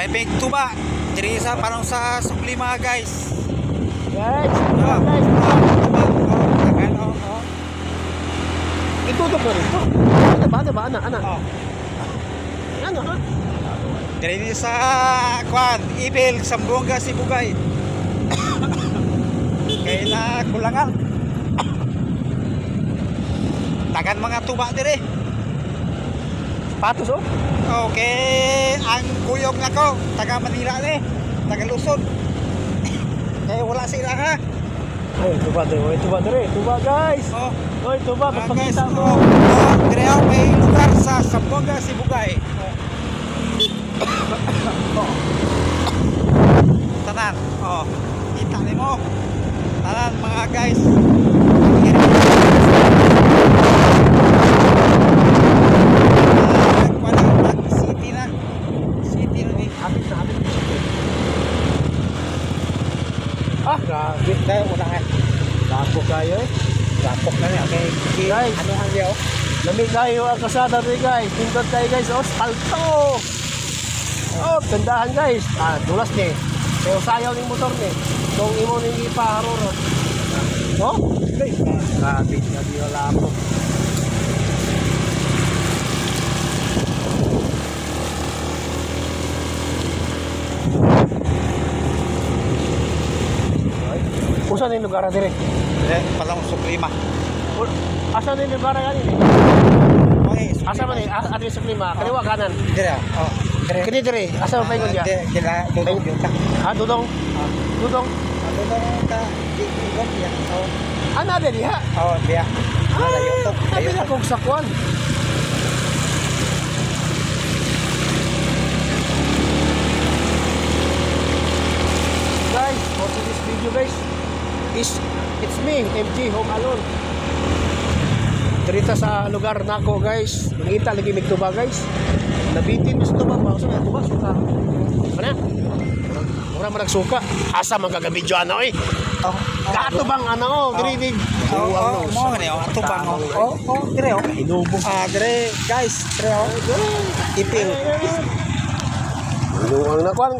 May big tuba. Diri sa parang sa suklima guys. Guys, Oh, guys. tuba. Oh, tagan oh. Itutok na rin. Ano ba? Ano? Oh. Ano ha? Diri ni sa kwan, Ibil, Sambonga, Sibugay. Kaya na kulangan. Tagan mga tuba dire. Patos oh. Okay, ang kuyog nako, taga Manila ni, taga Luzon. Eh wala sila ha. Ay, tuba dire. Tuba guys. Oh, Oy, tuba, guys, magpakita oh, mo. dire ako may lugar sa Sambonga, Sibugay. Oh. Tanan, oh, kita nimo. Tanan mga guys. Ah, grabe. Dahil unahan. Lapok kayo eh. Lapok na niya. Okay. Guys. Ano ang diyo? Lamig kayo ang kasada rin guys. Pindot kayo guys. Oh, salto. Oh, tandahan guys. Ah, dulas ni. Pero sayaw ng motor ni. Kung imo nang ipaharuro. Oh, guys. Grabe. Grabe yung lapok. Usan yung lugar dire? Palang suklima. Asan yung lugar yan ini? Okay. Asa man ni? Asa sa klima? Kaliwa kanan. Dire. Oh. Dire. Kini dire. Asa man paingon dia? Kila dudong yuta. Ah, dudong. Dudong. Dudong ta. Dudong ya. Oh. Ana ada diha. Oh, dia. Wala yuta. Sabi na kong sakwan. Guys, watch this video guys. It's me, MG Home Alone. Dirita sa lugar nako guys. Mangita lagi mig tuba guys. Nabitin gusto ba pa sa tuba suka. Ano? Ora man nagsuka. Asa man kagabidyo ano eh. Oh. Kato bang ano, diri ni. Oh, mo ni oh, ato bang oh. Oh, dire oh. Inubo. Ah, dire guys, dire oh. Ipil. Inuang na kuan